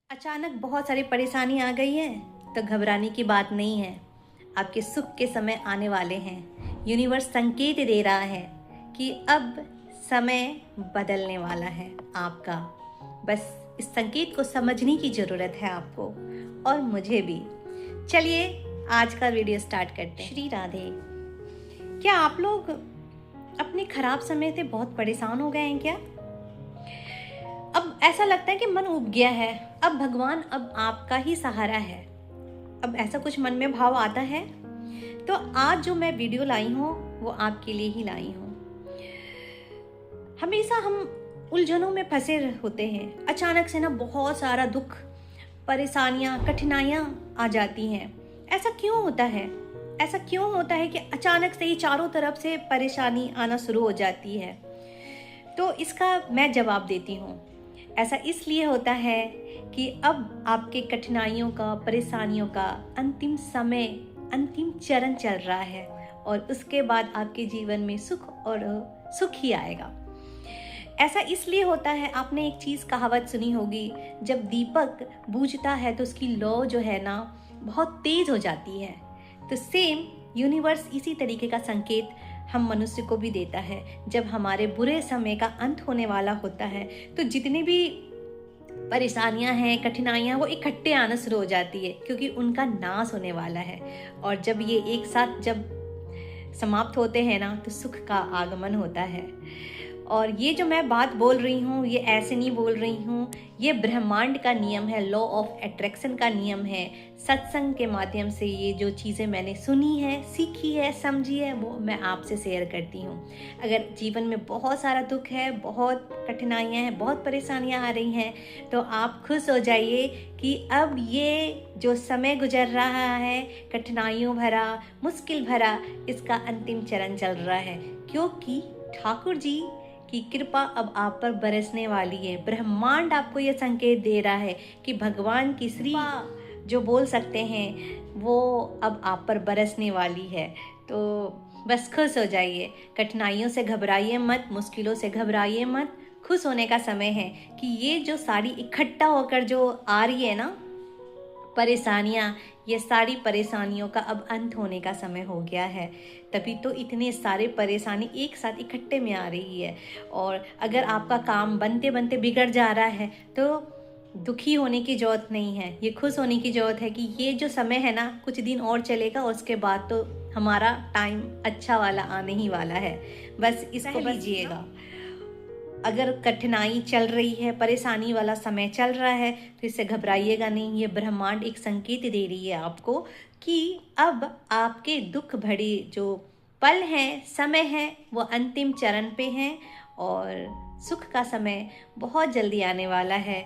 अचानक बहुत सारी परेशानी आ गई है तो घबराने की बात नहीं है। आपके सुख के समय आने वाले हैं। यूनिवर्स संकेत दे रहा है कि अब समय बदलने वाला है आपका। बस इस संकेत को समझने की ज़रूरत है आपको और मुझे भी। चलिए आज का वीडियो स्टार्ट करते हैं। श्री राधे। क्या आप लोग अपने खराब समय से बहुत परेशान हो गए हैं क्या? अब ऐसा लगता है कि मन उब गया है, अब भगवान अब आपका ही सहारा है। अब ऐसा कुछ मन में भाव आता है तो आज जो मैं वीडियो लाई हूँ वो आपके लिए ही लाई हूँ। हमेशा हम उलझनों में फंसे होते हैं। अचानक से ना बहुत सारा दुख, परेशानियाँ, कठिनाइयाँ आ जाती हैं। ऐसा क्यों होता है? ऐसा क्यों होता है कि अचानक से ही चारों तरफ से परेशानी आना शुरू हो जाती है? तो इसका मैं जवाब देती हूँ। ऐसा इसलिए होता है कि अब आपके कठिनाइयों का, परेशानियों का अंतिम समय, अंतिम चरण चल रहा है और उसके बाद आपके जीवन में सुख और सुख ही आएगा। ऐसा इसलिए होता है, आपने एक चीज़ कहावत सुनी होगी, जब दीपक बुझता है तो उसकी लौ जो है ना बहुत तेज हो जाती है। तो सेम यूनिवर्स इसी तरीके का संकेत हम मनुष्य को भी देता है। जब हमारे बुरे समय का अंत होने वाला होता है तो जितनी भी परेशानियां हैं, कठिनाइयां, वो इकट्ठे आना शुरू हो जाती है क्योंकि उनका नाश होने वाला है। और जब ये एक साथ जब समाप्त होते हैं ना तो सुख का आगमन होता है। और ये जो मैं बात बोल रही हूँ ये ऐसे नहीं बोल रही हूँ, ये ब्रह्मांड का नियम है, लॉ ऑफ अट्रैक्शन का नियम है। सत्संग के माध्यम से ये जो चीज़ें मैंने सुनी है, सीखी है, समझी है, वो मैं आपसे शेयर करती हूँ। अगर जीवन में बहुत सारा दुख है, बहुत कठिनाइयाँ हैं, बहुत परेशानियाँ आ रही हैं तो आप खुश हो जाइए कि अब ये जो समय गुजर रहा है कठिनाइयों भरा, मुश्किल भरा, इसका अंतिम चरण चल रहा है क्योंकि ठाकुर जी की कृपा अब आप पर बरसने वाली है। ब्रह्मांड आपको यह संकेत दे रहा है कि भगवान की श्री जो बोल सकते हैं वो अब आप पर बरसने वाली है। तो बस खुश हो जाइए, कठिनाइयों से घबराइए मत, मुश्किलों से घबराइए मत। खुश होने का समय है कि ये जो सारी इकट्ठा होकर जो आ रही है ना परेशानियाँ, ये सारी परेशानियों का अब अंत होने का समय हो गया है। तभी तो इतने सारे परेशानी एक साथ इकट्ठे में आ रही है। और अगर आपका काम बनते बनते बिगड़ जा रहा है तो दुखी होने की ज़रूरत नहीं है, ये खुश होने की ज़रूरत है कि ये जो समय है ना कुछ दिन और चलेगा और उसके बाद तो हमारा टाइम अच्छा वाला आने ही वाला है। बस इसको लीजिएगा। अगर कठिनाई चल रही है, परेशानी वाला समय चल रहा है तो इससे घबराइएगा नहीं। ये ब्रह्मांड एक संकेत दे रही है आपको कि अब आपके दुख भरे जो पल हैं, समय है, वो अंतिम चरण पे हैं और सुख का समय बहुत जल्दी आने वाला है।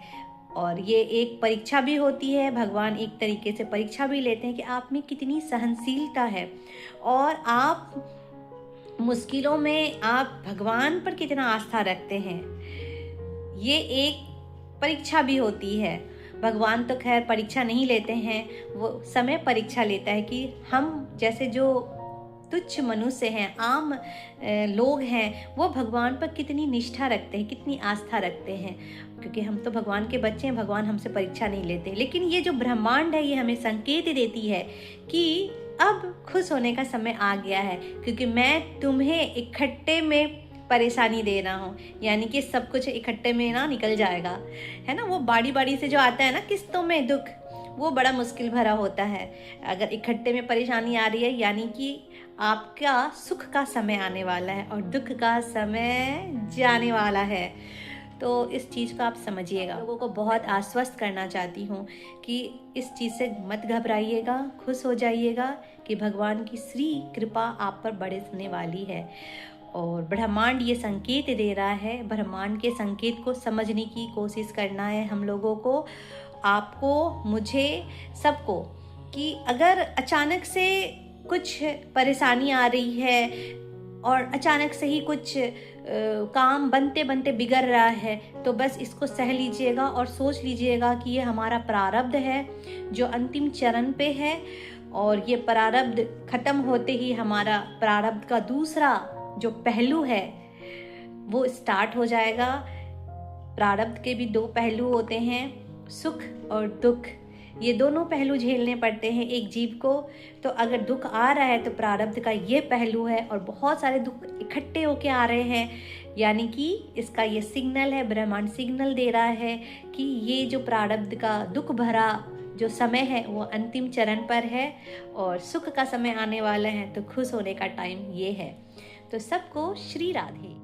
और ये एक परीक्षा भी होती है, भगवान एक तरीके से परीक्षा भी लेते हैं कि आप में कितनी सहनशीलता है और आप मुश्किलों में आप भगवान पर कितना आस्था रखते हैं। ये एक परीक्षा भी होती है। भगवान तो खैर परीक्षा नहीं लेते हैं, वो समय परीक्षा लेता है कि हम जैसे जो तुच्छ मनुष्य हैं, आम लोग हैं, वो भगवान पर कितनी निष्ठा रखते हैं, कितनी आस्था रखते हैं। क्योंकि हम तो भगवान के बच्चे हैं, भगवान हमसे परीक्षा नहीं लेते। लेकिन ये जो ब्रह्मांड है ये हमें संकेत देती है कि अब खुश होने का समय आ गया है क्योंकि मैं तुम्हें इकट्ठे में परेशानी दे रहा हूँ। यानी कि सब कुछ इकट्ठे में ना निकल जाएगा, है ना। वो बारी बारी से जो आता है ना किस्तों में दुख, वो बड़ा मुश्किल भरा होता है। अगर इकट्ठे में परेशानी आ रही है यानी कि आपका सुख का समय आने वाला है और दुख का समय जाने वाला है। तो इस चीज़ को आप समझिएगा। लोगों को बहुत आश्वस्त करना चाहती हूँ कि इस चीज़ से मत घबराइएगा, खुश हो जाइएगा कि भगवान की श्री कृपा आप पर बरसने वाली है। और ब्रह्मांड ये संकेत दे रहा है, ब्रह्मांड के संकेत को समझने की कोशिश करना है हम लोगों को, आपको, मुझे, सबको। कि अगर अचानक से कुछ परेशानी आ रही है और अचानक से ही कुछ काम बनते बनते बिगड़ रहा है तो बस इसको सह लीजिएगा और सोच लीजिएगा कि ये हमारा प्रारब्ध है जो अंतिम चरण पे है। और ये प्रारब्ध खत्म होते ही हमारा प्रारब्ध का दूसरा जो पहलू है वो स्टार्ट हो जाएगा। प्रारब्ध के भी दो पहलू होते हैं, सुख और दुख ये दोनों पहलू झेलने पड़ते हैं एक जीव को। तो अगर दुख आ रहा है तो प्रारब्ध का ये पहलू है, और बहुत सारे दुख इकट्ठे होके आ रहे हैं, यानी कि इसका ये सिग्नल है, ब्रह्मांड सिग्नल दे रहा है कि ये जो प्रारब्ध का दुख भरा जो समय है वो अंतिम चरण पर है, और सुख का समय आने वाला है। तो खुश होने का टाइम ये है। तो सबको श्री राधे।